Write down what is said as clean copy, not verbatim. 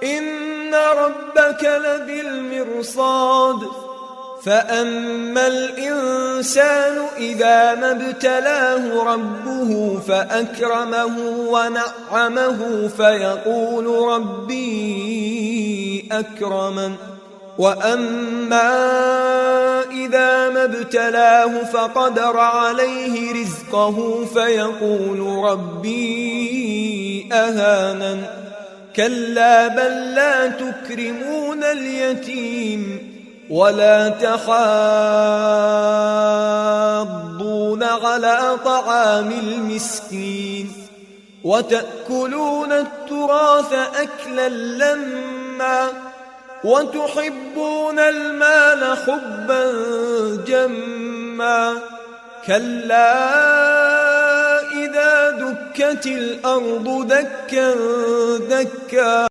إن ربك لبالمرصاد فأما الإنسان إذا ما ابتلاه ربه فأكرمه ونعمه فيقول ربي أكرمن وأما إذا ما ابتلاه فقدر عليه رزقه فيقول ربي أهانن كلا بل لا تكرمون اليتيم ولا تحاضون على طعام المسكين وتأكلون التراث أكلا لما وتحبون المال حبا جما كلا إذا دكت الأرض دكا دكا